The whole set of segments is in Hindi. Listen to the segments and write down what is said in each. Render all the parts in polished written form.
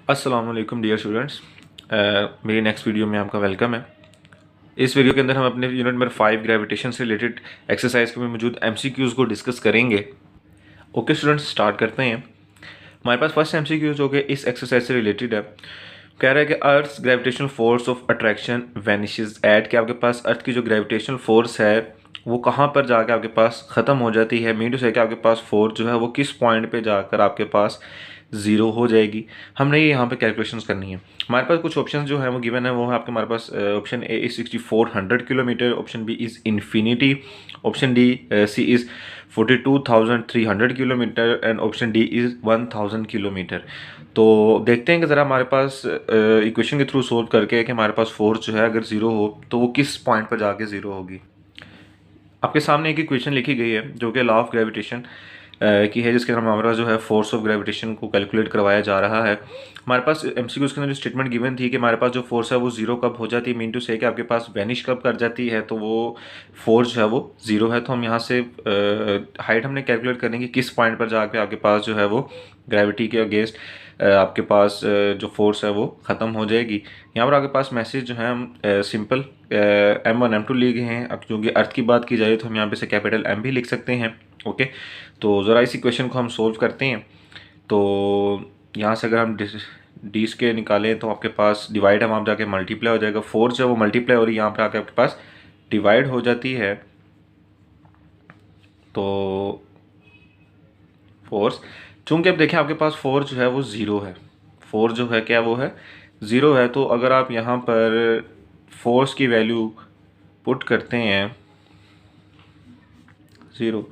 अस्सलाम वालेकुम डियर स्टूडेंट्स। मेरी नेक्स्ट वीडियो में आपका वेलकम है। इस वीडियो के अंदर हम अपने यूनिट नंबर 5 ग्रेविटेशन से रिलेटेड एक्सरसाइज के में मौजूद एमसीक्यूज़ को डिस्कस करेंगे। ओके स्टूडेंट्स, स्टार्ट करते हैं। हमारे पास फर्स्ट एमसीक्यू जो कि इस एक्सरसाइज से रिलेटेड है, कह रहा है कि earth gravitational force of attraction vanishes at, कि आपके पास अर्थ की जो ग्रेविटेशनल फोर्स है वो कहाँ पर जाकर आपके पास ख़त्म हो जाती है। मीन टू से कि आपके पास फोर्स जो है वो किस पॉइंट पे जाकर आपके पास ज़ीरो हो जाएगी। हमने ये यहाँ पे कैलकुलेशंस करनी है। हमारे पास कुछ ऑप्शन जो है वो गिवन है, वो है आपके हमारे पास option A is 6400 kilometre, option B is infinity, option D C is 42,300 kilometre and option D is 1000 kilometre. तो देखते हैं कि ज़रा हमारे पास इक्वेशन के थ्रू सोल्व करके कि हमारे पास फोर्स जो है अगर ज़ीरो हो तो वो किस पॉइंट पर जाके ज़ीरो होगी। आपके सामने एक इक्वेशन लिखी गई है जो कि लॉ ऑफ ग्रेविटेशन की है, जिसके अंदर हमारे पास जो है फोर्स ऑफ ग्रेविटेशन को कैलकुलेट करवाया जा रहा है। हमारे पास एमसीक्यू के अंदर जो स्टेटमेंट गिवन थी कि हमारे पास जो फोर्स है वो ज़ीरो कब हो जाती है, मीन टू से कि आपके पास वैनिश कब कर जाती है, तो वो फोर्स जो है वो ज़ीरो है। तो हम यहाँ से हाइट हमने कैलकुलेट करनी कि किस पॉइंट पर जाके आपके पास जो है वो ग्रेविटी के अगेंस्ट आपके पास जो फोर्स है वो ख़त्म हो जाएगी। यहाँ पर आपके पास मैसेज जो है हम सिंपल M1 M2 लिए हैं। अब क्योंकि अर्थ की बात की जाए तो हम यहाँ पे से कैपिटल M भी लिख सकते हैं। ओके, तो ज़रा इस इक्वेशन को हम सोल्व करते हैं। तो यहाँ से अगर हम डी के निकालें तो आपके पास डिवाइड है, वहाँ पर जाके मल्टीप्लाई हो जाएगा। फोर्स जो है वो मल्टीप्लाई हो रही है, यहाँ पर आके आपके पास डिवाइड हो जाती है। तो फोर्स, चूँकि अब देखें आपके पास फोर्स जो है वो ज़ीरो है, फोर्स जो है क्या वो है ज़ीरो है। तो अगर आप यहाँ पर फोर्स की वैल्यू पुट करते हैं ज़ीरो,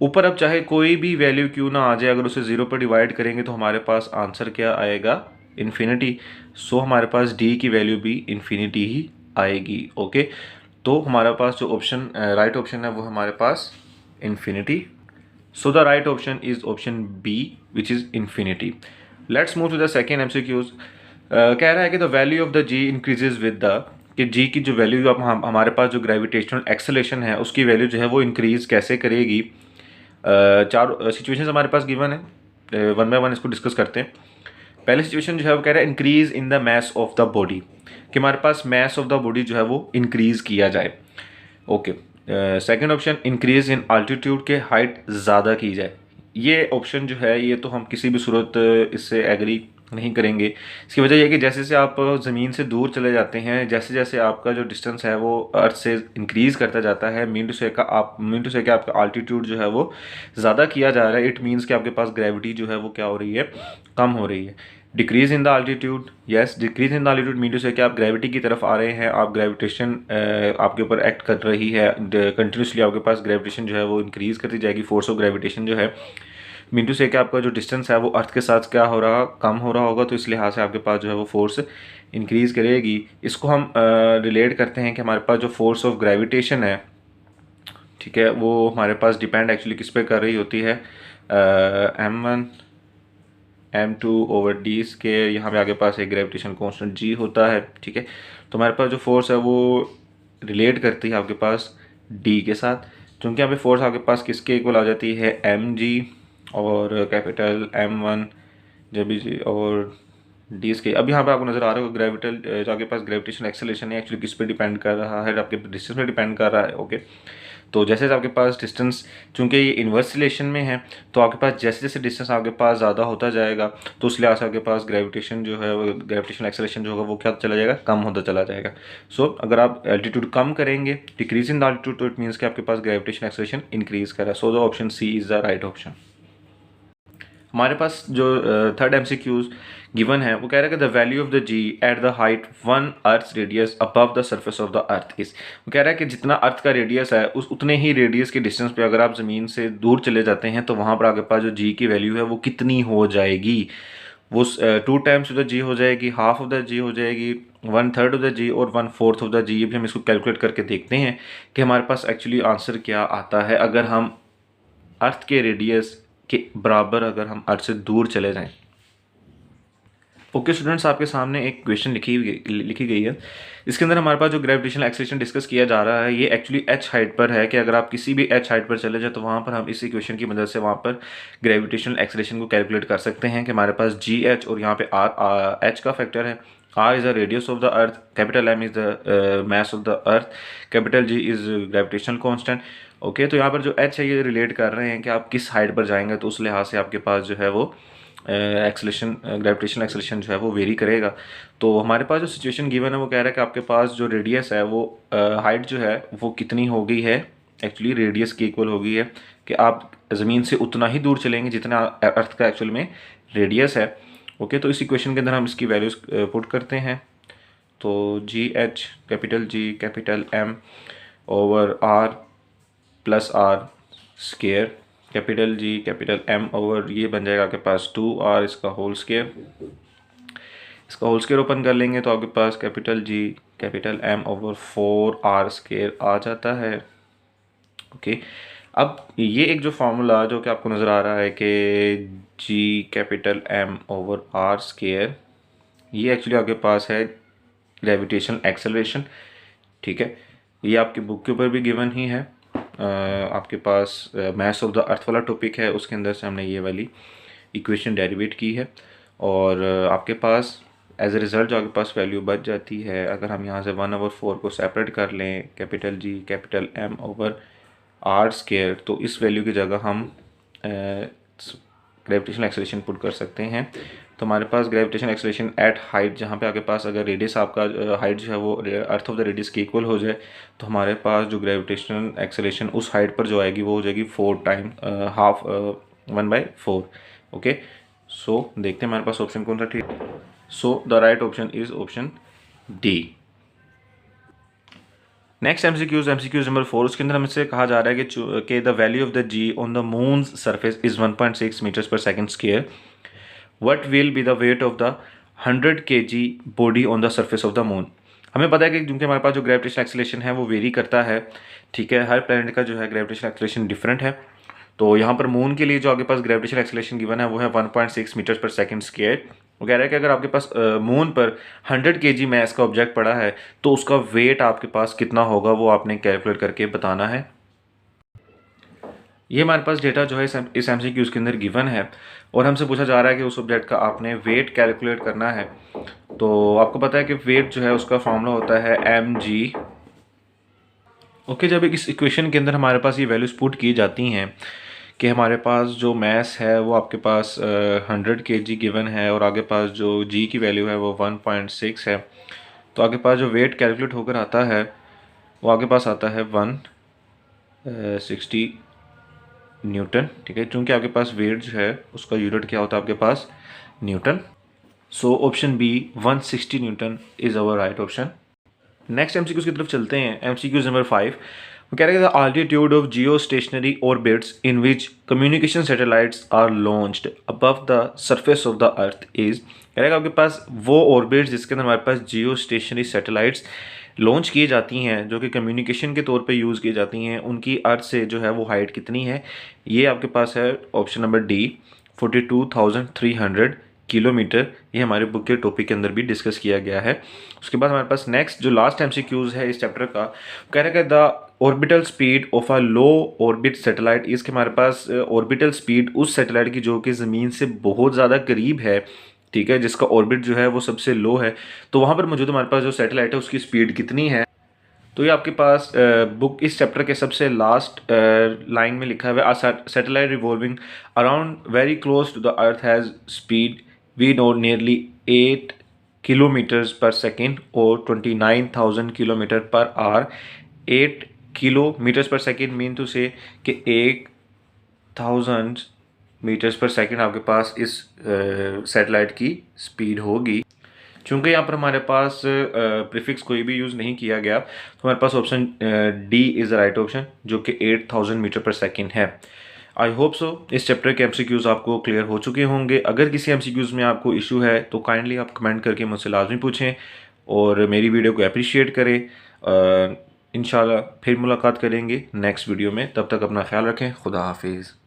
ऊपर अब चाहे कोई भी वैल्यू क्यों ना आ जाए, अगर उसे ज़ीरो पर डिवाइड करेंगे तो हमारे पास आंसर क्या आएगा, इन्फिनिटी। सो हमारे पास डी की वैल्यू भी इन्फिनिटी ही आएगी। ओके, तो हमारे पास जो ऑप्शन राइट ऑप्शन है वो हमारे पास infinity. So the right option is option B, which is infinity. Let's move to the second MCQs. कह रहा है कि the value of the G increases with the, कि G की जो वैल्यू अब हमारे पास जो ग्रेविटेशनल एक्सेलेरेशन है उसकी वैल्यू जो है वो इंक्रीज कैसे करेगी। चार सिचुएशंस हमारे पास गिवन है, वन बाय वन इसको डिस्कस करते हैं। पहले सिचुएशन जो है वो कह रहा है increase in the mass of the body, कि हमारे पास मास ऑफ द बॉडी जो है वो इंक्रीज किया जाए। Okay, second option increase in altitude, के हाइट ज़्यादा की जाए। ये ऑप्शन जो है ये तो हम किसी भी सूरत इससे एग्री नहीं करेंगे। इसकी वजह यह है कि जैसे जैसे आप ज़मीन से दूर चले जाते हैं, जैसे जैसे आपका जो डिस्टेंस है वो अर्थ से इंक्रीज़ करता जाता है, मीन टू से कि आपका आल्टीट्यूड जो है वो ज़्यादा किया जा रहा है। इट मीन्स कि आपके पास ग्रेविटी जो है वो क्या हो रही है, कम हो रही है। Decrease in the altitude, yes, decrease in the altitude mean to say कि आप ग्रेविटी की तरफ आ रहे हैं, आप ग्रेविटेशन आपके ऊपर एक्ट कर रही है कंटिन्यूसली, आपके पास ग्रेविटेशन जो है वो इंक्रीज़ करती जाएगी। फोर्स ऑफ ग्रेविटेशन जो है मीन टू से कि आपका जो डिस्टेंस है वो अर्थ के साथ क्या हो रहा, कम हो रहा होगा, तो इस लिहाज से आपके पास जो है वो फोर्स इंक्रीज़ करेगी। इसको हम रिलेट करते हैं कि हमारे पास जो फोर्स ऑफ ग्रेविटेशन है, ठीक है, वो हमारे पास डिपेंड एक्चुअली किस पे कर रही होती है, M1 M2 ओवर डी के, यहाँ पे आगे पास एक ग्रेविटेशन कांस्टेंट G होता है। ठीक है, तो हमारे पास जो फोर्स है वो रिलेट करती है आपके पास D के साथ, क्योंकि यहाँ पे फोर्स आपके पास किसके इक्वल आ जाती है, mg और कैपिटल M1 जब भी और डी के। अब यहाँ पे आपको नज़र आ रहा होगा ग्रेविटल जो आपके पास ग्रेविटेशन एक्सेलरेशन है एक्चुअली किस पे डिपेंड कर रहा है, आपके डिस्टेंस पे डिपेंड कर रहा है। ओके, तो जैसे आपके पास डिस्टेंस, चूंकि ये इन्वर्स रिलेशन में है, तो आपके पास जैसे जैसे डिस्टेंस आपके पास ज़्यादा होता जाएगा तो उस लिहाज से आपके पास ग्रेविटेशन जो है, ग्रेविटेशन एक्सेलरेशन जो होगा वो क्या चला जाएगा, कम होता चला जाएगा। सो अगर आप एल्टीट्यूड कम करेंगे, डिक्रीज इन द एल्टीट्यूड, तो इट मीन्स कि आपके पास ग्रेविटेशन एक्सेलरेशन इंक्रीज कर रहा है। So the option C is the right option. हमारे पास जो थर्ड एमसीक्यूज गिवन है वो कह रहा है कि the value of the g at the height 1 earth radius above the surface of the earth is, वो कह रहा है कि जितना अर्थ का रेडियस है उस उतने ही रेडियस के डिस्टेंस पे अगर आप ज़मीन से दूर चले जाते हैं तो वहाँ पर आपके पास जो जी की वैल्यू है वो कितनी हो जाएगी, वो 2 टाइम्स ऑफ द जी हो जाएगी, हाफ ऑफ द जी हो जाएगी, 1/3 ऑफ द जी और 1/4 ऑफ द जी। ये भी हम इसको कैलकुलेट करके देखते हैं कि हमारे पास एक्चुअली आंसर क्या आता है अगर हम अर्थ के रेडियस के बराबर अगर हम अर्थ से दूर चले जाएं। ओके स्टूडेंट्स, आपके सामने एक क्वेश्चन लिखी गई है। इसके अंदर हमारे पास जो ग्रेविटेशनल एक्सेलरेशन डिस्कस किया जा रहा है ये एक्चुअली एच हाइट पर है कि अगर आप किसी भी एच हाइट पर चले जाए तो वहाँ पर हम इसी क्वेश्चन की मदद से वहाँ पर ग्रेविटेशनल एक्सेलरेशन को कैलकुलेट कर सकते हैं कि हमारे पास जी एच और यहाँ पे आर एच का फैक्टर है। R is the radius of the earth, capital M is the mass of the earth, capital G is gravitational constant. Okay, तो यहाँ पर जो एच है ये रिलेट कर रहे हैं कि आप किस हाइट पर जाएंगे, तो उस लिहाज से आपके पास जो है वो एक्सेलेशन ग्रेविटेशनल एक्सेलेशन जो है वो वेरी करेगा। तो हमारे पास जो सिचुएशन गिवन है वो कह रहा है कि आपके पास जो रेडियस है वो हाइट जो है वो कितनी हो गई है, एक्चुअली रेडियस की इक्वल हो गई है कि आप ज़मीन से उतना ही दूर चलेंगे जितना अर्थ का एक्चुअल में रेडियस है। ओके, तो इस इक्वेशन के अंदर हम इसकी वैल्यूज़ पुट करते हैं। तो G H capital M over R plus R square, capital G capital M over ये बन जाएगा आपके पास 2r इसका होल स्केयर। इसका होल स्केयर ओपन कर लेंगे तो आपके पास capital G capital M over 4r square आ जाता है। ओके, अब ये एक जो फार्मूला जो कि आपको नज़र आ रहा है कि G capital M over R square, ये एक्चुअली आपके पास है ग्रेविटेशनल एक्सेलरेशन। ठीक है, ये आपकी बुक के ऊपर भी गिवन ही है। आपके पास मास ऑफ द अर्थ वाला टॉपिक है, उसके अंदर से हमने ये वाली इक्वेशन डेरिवेट की है और आपके पास एज ए रिज़ल्ट जो आपके पास वैल्यू बच जाती है, अगर हम यहाँ से 1/4 को सेपरेट कर लें capital G capital M over R square, तो इस वैल्यू की जगह हम ग्रेविटेशनल एक्सेलरेशन पुट कर सकते हैं। तो हमारे पास ग्रेविटेशनल एक्सेलरेशन एट हाइट, जहाँ पे आपके पास अगर रेडियस आपका हाइट जो है वो अर्थ ऑफ द रेडियस के इक्वल हो जाए, तो हमारे पास जो ग्रेविटेशनल एक्सेलरेशन उस हाइट पर जो आएगी वो हो जाएगी 4 टाइम हाफ 1/4। ओके, सो देखते हैं हमारे पास ऑप्शन कौन सा ठीक। So the right option is option D. Next MCQs number 4, उसके अंदर हमसे कहा जा रहा है कि the value of the G on the moon's surface is 1.6 metres per second square. What will be the weight of the 100 kg body on the surface of the moon. हमें पता है कि क्योंकि हमारे पास जो ग्रेविटेशनल एक्सेलरेशन है वो वेरी करता है। ठीक है, हर प्लैनेट का जो है ग्रेविटेशनल एक्सेलरेशन डिफरेंट है। तो यहाँ पर मून के लिए जो आपके पास ग्रेविटेशनल एक्सेलरेशन गिवन है वो है 1.6 मीटर्स पर सेकंड स्क्वायर। वो कह रहा है कि अगर आपके पास मून पर 100 kg मैस का ऑब्जेक्ट पड़ा है तो उसका वेट आपके पास कितना होगा वो आपने कैलकुलेट करके बताना है। ये हमारे पास डेटा जो है इस एमसीक्यूज के अंदर गिवन है और हमसे पूछा जा रहा है कि उस ऑब्जेक्ट का आपने वेट कैलकुलेट करना है। तो आपको पता है कि वेट जो है उसका फॉर्मूला होता है mg। ओके, जब इस इक्वेशन के अंदर हमारे पास ये वैल्यूज पुट की जाती हैं कि हमारे पास जो मैस है वो आपके पास 100 kg गिवन है और आगे पास जो g की वैल्यू है वो 1.6 है, तो आगे पास जो वेट कैलकुलेट होकर आता है वो आगे पास आता है 160 न्यूटन। ठीक है, क्योंकि आपके पास वेट जो है उसका यूनिट क्या होता है आपके पास newton. So option B 160 newton is our right option. Next MCQs की तरफ चलते हैं। एमसीक्यूज नंबर 5, वो कह रहे हैं the altitude of geostationary orbits in which communication satellites are launched above the surface of the earth is. कह रहे हैं आपके पास वो ऑर्बिट्स जिसके अंदर हमारे पास जियो स्टेशनरी सैटेलाइट्स लॉन्च की जाती हैं जो कि कम्युनिकेशन के तौर पे यूज़ की जाती हैं, उनकी अर्थ से जो है वो हाइट कितनी है। ये आपके पास है ऑप्शन नंबर डी 42,300 किलोमीटर। ये हमारे बुक के टॉपिक के अंदर भी डिस्कस किया गया है। उसके बाद हमारे पास नेक्स्ट जो लास्ट एमसीक्यूज है इस चैप्टर का, कह रहा है कि the orbital speed of a low orbit satellite, इसके हमारे पास ऑर्बिटल स्पीड उस सैटेलाइट की जो कि ज़मीन से बहुत ज़्यादा करीब है, ठीक है, जिसका ऑर्बिट जो है वो सबसे लो है, तो वहाँ पर मौजूद हमारे पास जो सैटेलाइट है उसकी स्पीड कितनी है। तो ये आपके पास बुक इस चैप्टर के सबसे लास्ट लाइन में लिखा हुआ है satellite revolving around very close to the earth has speed we know nearly 8 kilometres per second और 29,000 kilometre per hour. 8 kilometres per second mean to say कि 1000 मीटर्स पर सेकेंड आपके पास इस सैटेलाइट की स्पीड होगी। चूँकि यहाँ पर हमारे पास प्रीफिक्स कोई भी यूज़ नहीं किया गया तो हमारे पास option D is the right option जो कि 8000 मीटर पर सेकेंड है। आई होप सो इस चैप्टर के एमसीक्यूज़ आपको क्लियर हो चुके होंगे। अगर किसी एमसीक्यूज़ में आपको इशू है तो काइंडली आप कमेंट करके मुझसे लाजमी पूछें और मेरी वीडियो को अप्रिशिएट करें। इंशाल्लाह फिर मुलाकात करेंगे नेक्स्ट वीडियो में, तब तक अपना ख्याल रखें। खुदा हाफिज़।